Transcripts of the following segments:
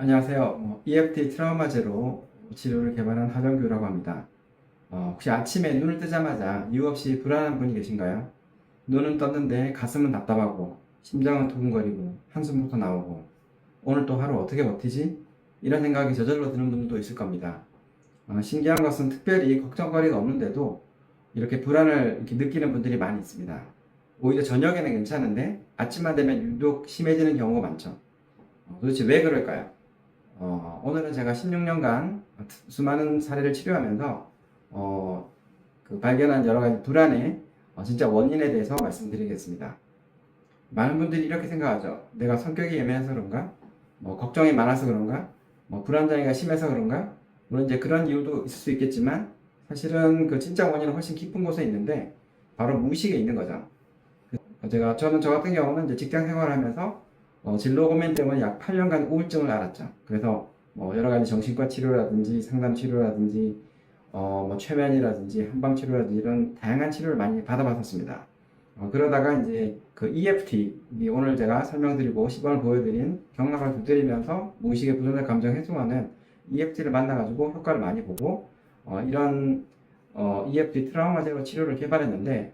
안녕하세요. EFT 트라우마제로 치료를 개발한 하정규라고 합니다. 혹시 아침에 눈을 뜨자마자 이유 없이 불안한 분이 계신가요? 눈은 떴는데 가슴은 답답하고 심장은 두근거리고 한숨부터 나오고 오늘 또 하루 어떻게 버티지? 이런 생각이 저절로 드는 분들도 있을 겁니다. 신기한 것은 특별히 걱정거리가 없는데도 이렇게 불안을 이렇게 느끼는 분들이 많이 있습니다. 오히려 저녁에는 괜찮은데 아침만 되면 유독 심해지는 경우가 많죠. 도대체 왜 그럴까요? 오늘은 제가 16년간 수많은 사례를 치료하면서 발견한 여러 가지 불안의 진짜 원인에 대해서 말씀드리겠습니다. 많은 분들이 이렇게 생각하죠. 내가 성격이 예민해서 그런가? 걱정이 많아서 그런가? 불안장애가 심해서 그런가? 물론 이제 그런 이유도 있을 수 있겠지만 사실은 그 진짜 원인은 훨씬 깊은 곳에 있는데 바로 무의식에 있는 거죠. 저는 저 같은 경우는 이제 직장 생활을 하면서 진로 고민 때문에 약 8년간 우울증을 앓았죠. 그래서 여러 가지 정신과 치료라든지 상담 치료라든지 최면이라든지 한방 치료라든지 이런 다양한 치료를 많이 받아봤었습니다. 그러다가 이제 그 EFT 오늘 제가 설명드리고 시범을 보여드린 경락을 두드리면서 무의식의 부정적 감정 해소하는 EFT를 만나가지고 효과를 많이 보고 이런 EFT 트라우마 제로 치료를 개발했는데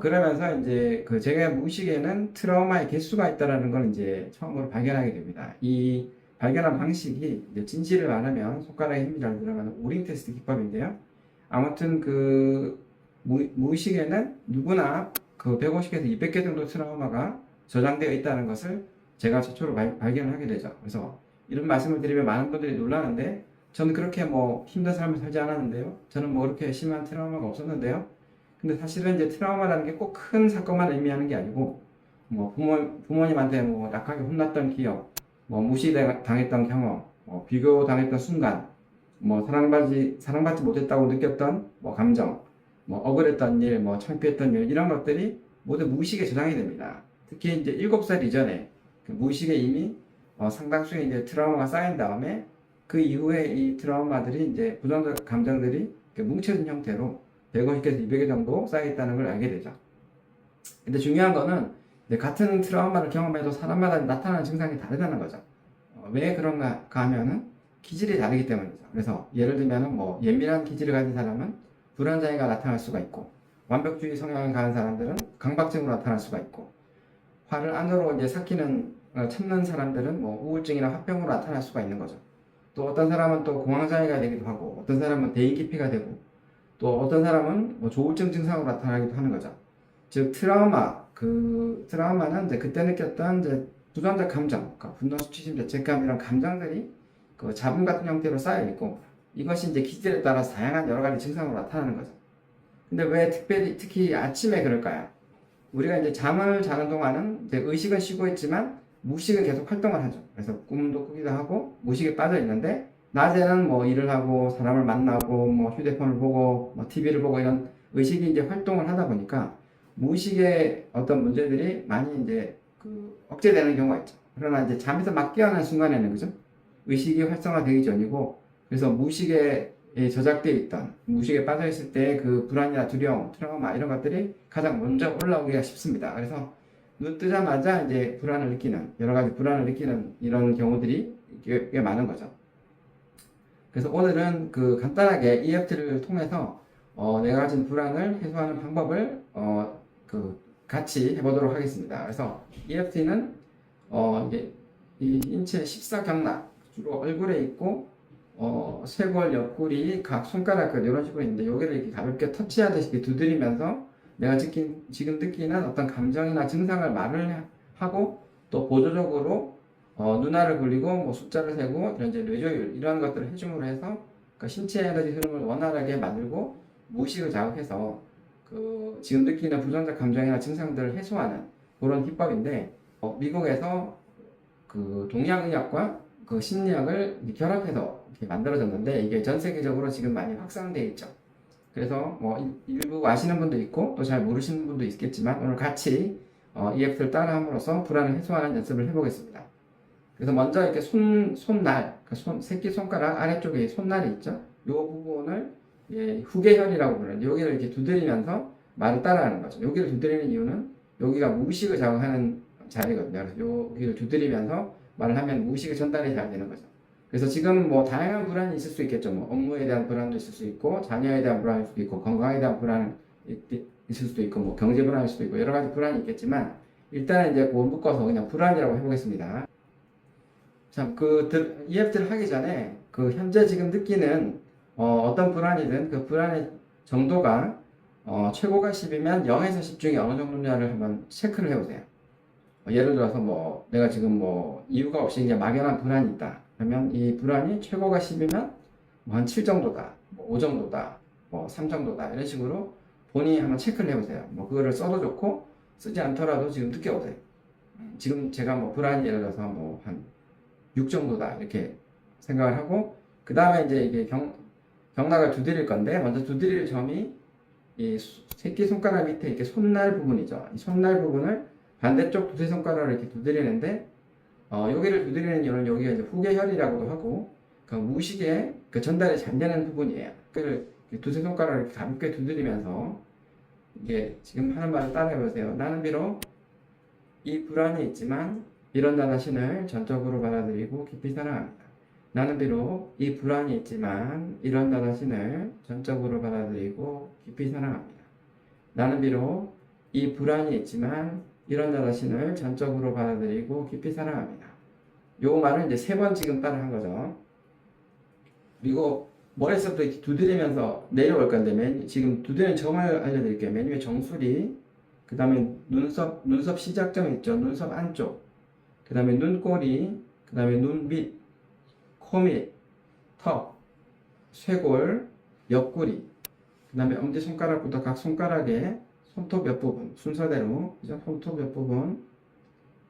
그러면서 이제 그 제가 무의식에는 트라우마의 개수가 있다라는 걸 이제 처음으로 발견하게 됩니다. 이 발견한 방식이 이제 진실을 말하면 손가락에 힘이 잘 들어가는 오링 테스트 기법인데요. 아무튼 그 무의식에는 누구나 그 150개에서 200개 정도 트라우마가 저장되어 있다는 것을 제가 최초로 발견을 하게 되죠. 그래서 이런 말씀을 드리면 많은 분들이 놀라는데 저는 그렇게 힘든 삶을 살지 않았는데요. 저는 그렇게 심한 트라우마가 없었는데요. 근데 사실은 이제 트라우마라는 게 꼭 큰 사건만 의미하는 게 아니고 부모님한테 약하게 혼났던 기억, 무시당했던 경험, 비교당했던 순간, 사랑받지 못했다고 느꼈던 감정, 억울했던 일, 창피했던 일 이런 것들이 모두 무의식에 저장이 됩니다. 특히 이제 7살 이전에 그 무의식에 이미 상당수의 이제 트라우마가 쌓인 다음에 그 이후에 이 트라우마들이 이제 부정적 감정들이 뭉쳐진 형태로 150개에서 200개 정도 쌓여있다는 걸 알게 되죠. 근데 중요한 거는 같은 트라우마를 경험해도 사람마다 나타나는 증상이 다르다는 거죠. 왜 그런가 하면은 기질이 다르기 때문이죠. 그래서 예를 들면은 예민한 기질을 가진 사람은 불안장애가 나타날 수가 있고 완벽주의 성향을 가진 사람들은 강박증으로 나타날 수가 있고 화를 안으로 이제 삭히는 참는 사람들은 우울증이나 화병으로 나타날 수가 있는 거죠. 또 어떤 사람은 또 공황장애가 되기도 하고 어떤 사람은 대인기피가 되고 또 어떤 사람은 조울증 증상으로 나타나기도 하는 거죠. 즉 트라우마는 이제 그때 느꼈던 이제 부정적 감정, 그러니까 분노, 수치심, 죄책감 이런 감정들이 그 잡음 같은 형태로 쌓여 있고 이것이 이제 기질에 따라서 다양한 여러 가지 증상으로 나타나는 거죠. 근데 왜 특히 아침에 그럴까요? 우리가 이제 잠을 자는 동안은 이제 의식은 쉬고 있지만 무의식은 계속 활동을 하죠. 그래서 꿈도 꾸기도 하고 무의식에 빠져 있는데 낮에는 일을 하고 사람을 만나고 휴대폰을 보고 TV를 보고 이런 의식이 이제 활동을 하다 보니까 무의식의 어떤 문제들이 많이 이제 억제되는 경우가 있죠. 그러나 이제 잠에서 막 깨어난 순간에는 그죠? 의식이 활성화되기 전이고 그래서 무의식에 저작되어 있던 무의식에 빠져 있을 때 그 불안이나 두려움, 트라우마 이런 것들이 가장 먼저 올라오기가 쉽습니다. 그래서 눈 뜨자마자 이제 여러 가지 불안을 느끼는 이런 경우들이 꽤 많은 거죠. 그래서 오늘은 간단하게 EFT를 통해서 내가 가진 불안을 해소하는 방법을 같이 해보도록 하겠습니다. 그래서 EFT는 이제 이 인체 십사경락 주로 얼굴에 있고 쇄골, 옆구리, 각 손가락 이런 식으로 있는데 여기를 이렇게 가볍게 터치하듯이 두드리면서 내가 지금 느끼는 어떤 감정이나 증상을 말을 하고 또 보조적으로 눈알을 굴리고 숫자를 세고 이런 이제 뇌조율 이런 것들을 해줌으로 해서 신체 에너지 흐름을 원활하게 만들고 무의식을 자극해서 지금 느끼는 부정적 감정이나 증상들을 해소하는 그런 기법인데 미국에서 동양의학과 심리학을 결합해서 이렇게 만들어졌는데 이게 전 세계적으로 지금 많이 확산되어 있죠. 그래서 일부 아시는 분도 있고 또 잘 모르시는 분도 있겠지만 오늘 같이 EFT를 따라함으로써 불안을 해소하는 연습을 해보겠습니다. 그래서 먼저 이렇게 손날, 새끼손가락 아래쪽에 손날이 있죠. 이 부분을 후계혈이라고 부르는데 여기를 이렇게 두드리면서 말을 따라하는 거죠. 여기를 두드리는 이유는 여기가 무의식을 자극하는 자리거든요. 그래서 여기를 두드리면서 말을 하면 무의식의 전달이 잘 되는 거죠. 그래서 지금 뭐 다양한 불안이 있을 수 있겠죠. 뭐 업무에 대한 불안도 있을 수 있고, 자녀에 대한 불안일 수도 있고, 건강에 대한 불안이 있을 수도 있고, 뭐 경제 불안일 수도 있고, 여러 가지 불안이 있겠지만, 일단은 이제 그거 묶어서 그냥 불안이라고 해보겠습니다. 참, EFT를 하기 전에 그 현재 지금 느끼는 어떤 불안이든 그 불안의 정도가 최고가 10이면 0에서 10 중에 어느 정도냐를 한번 체크를 해보세요. 예를 들어서 뭐 내가 지금 뭐 이유가 없이 이제 막연한 불안이 있다. 그러면 이 불안이 최고가 10이면 뭐 한 7 정도다, 뭐 5 정도다, 뭐 3 정도다 이런 식으로 본인이 한번 체크를 해보세요. 뭐 그거를 써도 좋고 쓰지 않더라도 지금 느껴보세요. 지금 제가 뭐 불안이 예를 들어서 뭐 한 6 정도다 이렇게 생각을 하고 그 다음에 이제 이게 경락을 두드릴 건데 먼저 두드릴 점이 이 새끼손가락 밑에 이렇게 손날 부분이죠. 이 손날 부분을 반대쪽 두세 손가락을 이렇게 두드리는데 여기를 두드리는 이유는 여기가 이제 후계혈이라고도 하고 그 무식에 그 전달이 잘 되는 부분이에요. 그걸 두세 손가락을 이렇게 가볍게 두드리면서 이게 지금 하는 말을 따라해 보세요. 나는 비록 이 불안이 있지만 이런 나 자신을 전적으로 받아들이고 깊이 사랑합니다. 나는 비록 이 불안이 있지만 이런 나 자신을 전적으로 받아들이고 깊이 사랑합니다. 나는 비록 이 불안이 있지만 이런 나 자신을 전적으로 받아들이고 깊이 사랑합니다. 요 말을 이제 3번 지금 따라 한 거죠. 그리고 머릿속도 이렇게 두드리면서 내려올 건데 지금 두드리는 점을 알려드릴게요. 맨 위에 정수리, 그 다음에 눈썹 시작점 있죠. 눈썹 안쪽, 그 다음에 눈꼬리, 그 다음에 눈 밑, 코 밑, 턱, 쇄골, 옆구리, 그 다음에 엄지손가락부터 각 손가락에 손톱 옆부분 순서대로 손톱 옆부분,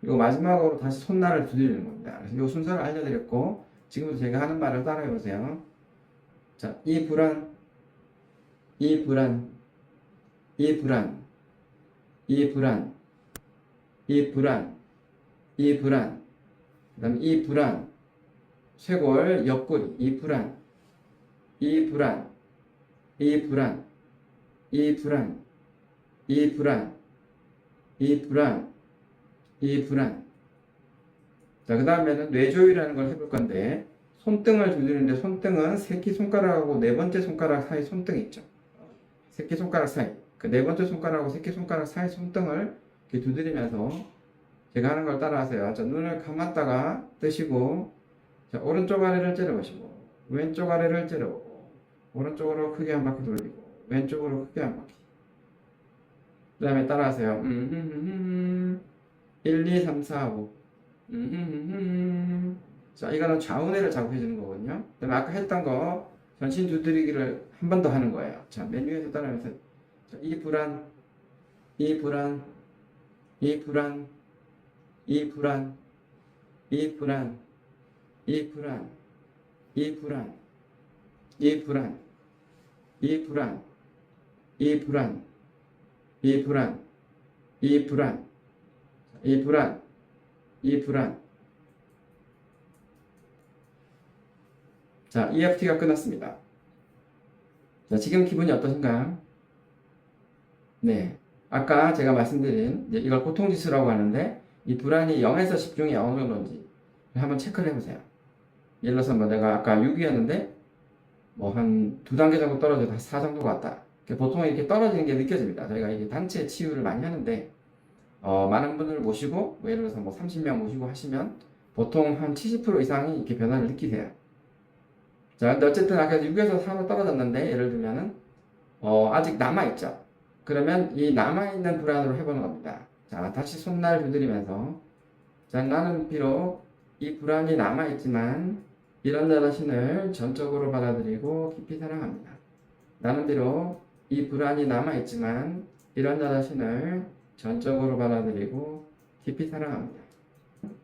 그리고 마지막으로 다시 손날을 두드리는 겁니다. 그래서 이 순서를 알려드렸고 지금부터 제가 하는 말을 따라해 보세요. 자, 이 불안, 이 불안, 이 불안, 이 불안, 이 불안, 이 불안, 그 다음에 이 불안, 쇄골, 옆구리, 이 불안, 이 불안, 이 불안, 이 불안, 이 불안, 이 불안, 이 불안. 자, 그 다음에는 뇌조율이라는 걸 해볼 건데 손등을 두드리는데 손등은 새끼손가락하고 네 번째 손가락 사이 손등이 있죠. 새끼손가락 사이, 그 네 번째 손가락하고 새끼손가락 사이 손등을 이렇게 두드리면서 제가 하는 걸 따라하세요. 자, 눈을 감았다가 뜨시고, 자, 오른쪽 아래를 째려보시고, 왼쪽 아래를 째려보고, 오른쪽으로 크게 한 바퀴 돌리고, 왼쪽으로 크게 한 바퀴. 그 다음에 따라하세요. 1, 2, 3, 4, 5. 자, 이거는 좌우뇌를 자극해주는 거거든요. 그 다음에 아까 했던 거, 전신 두드리기를 한 번 더 하는 거예요. 자, 맨 위에서 따라하면서, 자, 이 불안, 이 불안, 이 불안, 이 불안, 이 불안, 이 불안, 이 불안, 이 불안, 이 불안, 이 불안, 이 불안, 이 불안, 이 불안, 이 불안. 자, EFT가 끝났습니다. 자, 지금 기분이 어떠신가요? 네. 아까 제가 말씀드린 이걸 고통지수라고 하는데 이 불안이 0에서 10 중에 어느 정도인지 한번 체크를 해보세요. 예를 들어서 뭐 내가 아까 6이었는데 뭐 한 2단계 정도 떨어져 다시 4 정도가 왔다. 보통 이렇게 떨어지는 게 느껴집니다. 저희가 이게 단체 치유를 많이 하는데 많은 분들을 모시고 뭐 예를 들어서 뭐 30명 모시고 하시면 보통 한 70% 이상이 이렇게 변화를 느끼세요. 자, 근데 어쨌든 아까 6에서 4로 떨어졌는데 예를 들면은 아직 남아있죠. 그러면 이 남아있는 불안으로 해보는 겁니다. 자, 다시 손날 두드리면서, 자, 나는 비록 이 불안이 남아있지만 이런 나 자신을 전적으로 받아들이고 깊이 사랑합니다. 나는 비록 이 불안이 남아있지만 이런 나 자신을 전적으로 받아들이고 깊이 사랑합니다.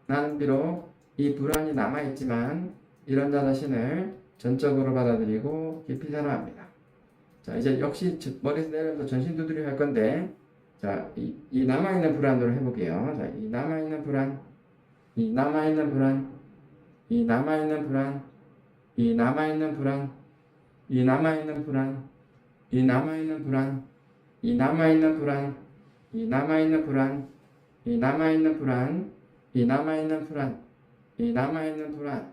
나는 비록 이 불안이 남아있지만 이런 나 자신을 전적으로 받아들이고 깊이 사랑합니다. 자, 이제 역시 머리에서 내려서 전신 두드려 할 건데, 자, 이 남아있는 불안으로 해볼게요. 자, 이 남아있는 불안, 이 남아있는 불안, 이 남아있는 불안, 이 남아있는 불안, 이 남아있는 불안, 이 남아있는 불안, 이 남아있는 불안, 이 남아있는 불안, 이 남아있는 불안, 이 남아있는 불안, 이 남아있는 불안,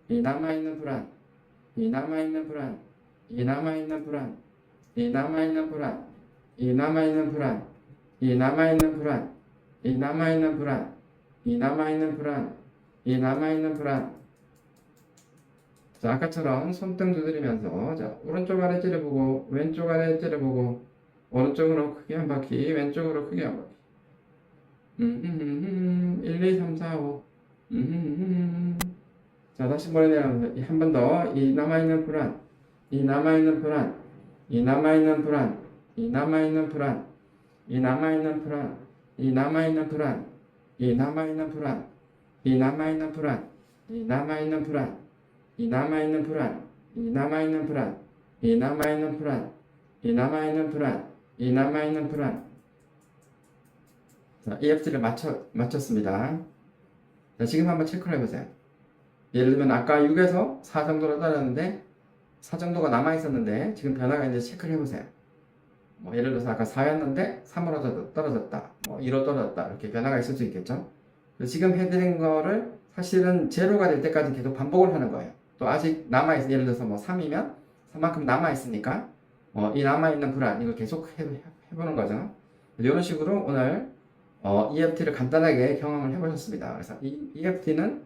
이 남아있는 불안, 이 남아있는 불안, 이 남아있는 불안, 이 남아있는 불안, 이 남아있는 불안, 이 남아있는 불안, 이 남아있는 불안, 이 남아있는 불안, 이 남아있는 불안. 자, 아까처럼 손등 두드리면서, 자, 오른쪽 아래째를 보고, 왼쪽 아래째를 보고, 오른쪽으로 크게 한 바퀴, 왼쪽으로 크게 한 바퀴. 1, 2, 3, 4, 5. 자, 다시 보내면 한 번 더. 이 남아있는 불안, 이 남아있는 불안, 이 남아있는 불안, 이 남아있는 불안, 이 남아있는 불안, 이 남아있는 불안, 이 남아있는 불안, 이 남아있는 불안, 이 남아있는 불안, 이 남아있는 불안, 이 남아있는 불안, 이 남아있는 불안, 이 남아있는 불안, 이 남아있는 불안. 자, EFT를 맞췄습니다. 자, 지금 한번 체크를 해보세요. 예를 들면 아까 6에서 4 정도로 떨어졌는데 4 정도가 남아있었는데 지금 변화가 있는지 체크를 해보세요. 뭐 예를 들어서 아까 4였는데 3으로 떨어졌다, 뭐 2로 떨어졌다, 이렇게 변화가 있을 수 있겠죠. 지금 해드린 거를 사실은 제로가 될 때까지 계속 반복을 하는 거예요. 또 아직 남아있어. 예를 들어서 뭐 3이면 3만큼 남아있으니까 이 남아있는 불안 이걸 계속 해보는 거죠. 이런 식으로 오늘 EFT를 간단하게 경험을 해보셨습니다. 그래서 이 EFT는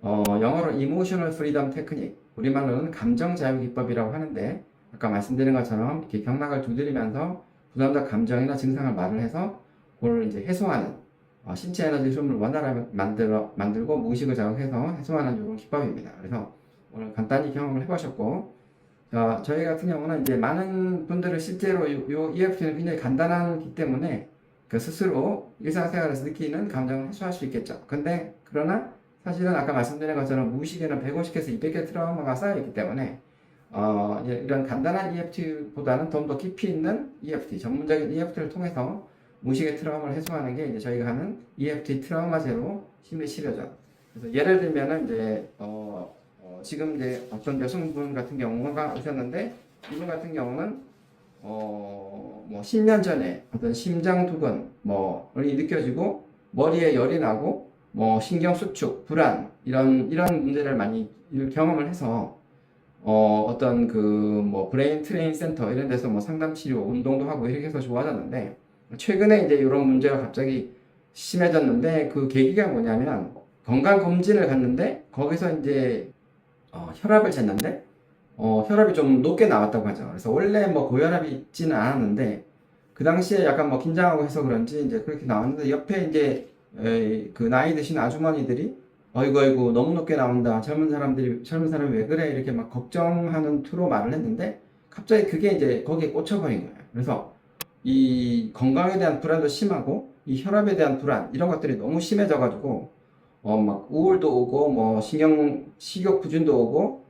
영어로 Emotional Freedom Technique, 우리말로는 감정자유기법이라고 하는데, 아까 말씀드린 것처럼 이렇게 경락을 두드리면서 부담적 감정이나 증상을 말을 해서 그걸 이제 해소하는, 신체 에너지 흐름을 원활하게 만들고 무의식을 자극해서 해소하는 이런 기법입니다. 그래서 오늘 간단히 경험을 해보셨고, 저희 같은 경우는 이제 많은 분들은 실제로 요 EFT는 굉장히 간단하기 때문에 그 스스로 일상생활에서 느끼는 감정을 해소할 수 있겠죠. 근데 그러나 사실은 아까 말씀드린 것처럼 무의식에는 150에서 200개 트라우마가 쌓여있기 때문에 이런 간단한 EFT보다는 좀 더 깊이 있는 EFT, 전문적인 EFT를 통해서 무의식의 트라우마를 해소하는 게 이제 저희가 하는 EFT 트라우마 제로 심리 치료죠. 그래서 예를 들면은 이제 지금 이제 어떤 여성분 같은 경우가 오셨는데, 이분 같은 경우는 뭐 10년 전에 어떤 심장 두근 뭐이 느껴지고 머리에 열이 나고 뭐 신경 수축, 불안 이런 문제를 많이 경험을 해서 어떤 그 뭐 브레인 트레인 센터 이런 데서 뭐 상담 치료, 운동도 하고 이렇게 해서 좋아졌는데, 최근에 이제 이런 문제가 갑자기 심해졌는데, 그 계기가 뭐냐면 건강 검진을 갔는데 거기서 이제 혈압을 쟀는데 혈압이 좀 높게 나왔다고 하죠. 그래서 원래 뭐 고혈압이 있지는 않았는데 그 당시에 약간 뭐 긴장하고 해서 그런지 이제 그렇게 나왔는데, 옆에 이제 그 나이 드신 아주머니들이 어이구 너무 높게 나온다, 젊은 사람이 왜 그래, 이렇게 막 걱정하는 투로 말을 했는데, 갑자기 그게 이제 거기에 꽂혀버린 거예요. 그래서 이 건강에 대한 불안도 심하고 이 혈압에 대한 불안 이런 것들이 너무 심해져 가지고 막 우울도 오고 뭐 식욕 부진도 오고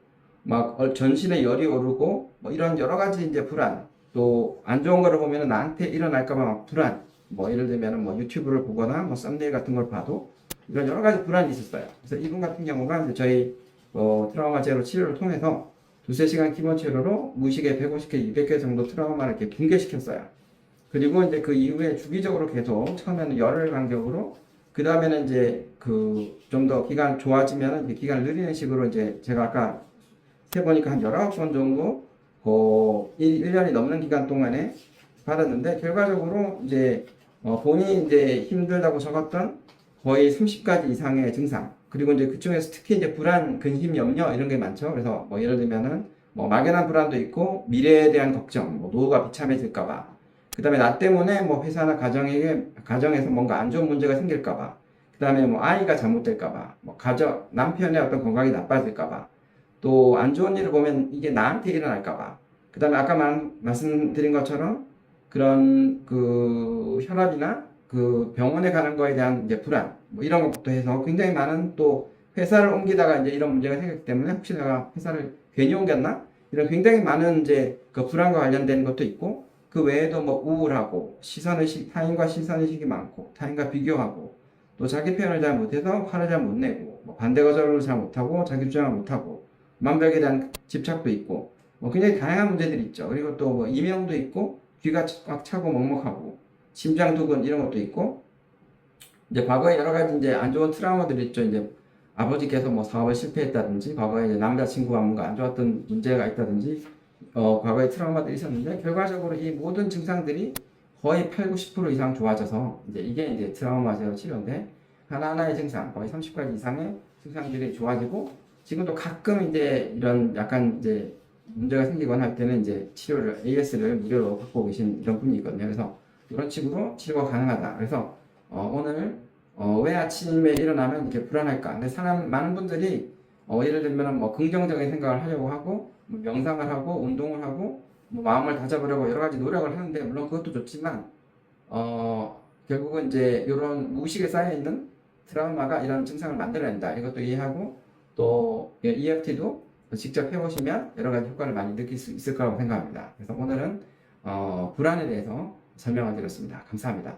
막 전신에 열이 오르고 뭐 이런 여러 가지 이제 불안, 또 안 좋은 거를 보면은 나한테 일어날까봐 막 불안, 뭐 예를 들면은 뭐 유튜브를 보거나 뭐 썸네일 같은 걸 봐도 이런 여러 가지 불안이 있었어요. 그래서 이분 같은 경우가 이제 저희 트라우마 제로 치료를 통해서 2~3시간 기본 치료로 무의식에 150개, 200개 정도 트라우마를 이렇게 붕괴시켰어요. 그리고 이제 그 이후에 주기적으로 계속, 처음에는 열흘 간격으로, 그 다음에는 이제 그 좀 더 기간 좋아지면은 이제 기간을 늘리는 식으로, 이제 제가 아까 세보니까 한 19번 정도 1년이 넘는 기간 동안에 받았는데, 결과적으로 이제 본인이 이제 힘들다고 적었던 거의 30가지 이상의 증상, 그리고 이제 그 중에서 특히 이제 불안, 근심, 염려 이런 게 많죠. 그래서 뭐 예를 들면은 뭐 막연한 불안도 있고, 미래에 대한 걱정, 뭐 노후가 비참해질까봐, 그 다음에 나 때문에 뭐 회사나 가정에서 뭔가 안 좋은 문제가 생길까봐, 그 다음에 뭐 아이가 잘못될까봐, 뭐 남편의 어떤 건강이 나빠질까봐, 또 안 좋은 일을 보면 이게 나한테 일어날까봐, 그 다음에 아까 말씀드린 것처럼 그런 그 혈압이나 그 병원에 가는 거에 대한 이제 불안, 뭐 이런 것부터 해서 굉장히 많은, 또 회사를 옮기다가 이제 이런 문제가 생겼기 때문에 혹시 내가 회사를 괜히 옮겼나? 이런 굉장히 많은 이제 그 불안과 관련된 것도 있고, 그 외에도 뭐 우울하고 타인과 시선의식이 많고, 타인과 비교하고, 또 자기 표현을 잘 못해서 화를 잘 못 내고, 뭐 반대 거절을 잘 못하고, 자기 주장을 못하고, 완벽에 대한 집착도 있고, 뭐 굉장히 다양한 문제들이 있죠. 그리고 또 뭐 이명도 있고, 귀가 꽉 차고 먹먹하고, 심장 두근 이런 것도 있고, 이제 과거에 여러 가지 이제 안 좋은 트라우마들이 있죠. 이제 아버지께서 뭐 사업에 실패했다든지, 과거에 이제 남자친구와 뭔가 안 좋았던 문제가 있다든지, 과거에 트라우마들이 있었는데, 결과적으로 이 모든 증상들이 거의 8, 90% 이상 좋아져서, 이제 이게 이제 트라우마 제어 치료인데, 하나하나의 증상, 거의 30가지 이상의 증상들이 좋아지고, 지금도 가끔 이제 이런 약간 이제 문제가 생기거나 할 때는 이제 치료를, AS를 무료로 받고 계신 이런 분이 있거든요. 그래서 이런 식으로 치료가 가능하다. 그래서 오늘 왜 아침에 일어나면 이렇게 불안할까? 근데 많은 분들이 예를 들면 뭐 긍정적인 생각을 하려고 하고, 뭐 명상을 하고, 운동을 하고, 뭐 마음을 다잡으려고 여러 가지 노력을 하는데, 물론 그것도 좋지만, 결국은 이제 이런 무의식에 쌓여있는 트라우마가 이런 증상을 만들어낸다. 이것도 이해하고, 또 EFT도 직접 해보시면 여러 가지 효과를 많이 느낄 수 있을 거라고 생각합니다. 그래서 오늘은 불안에 대해서 설명을 드렸습니다. 감사합니다.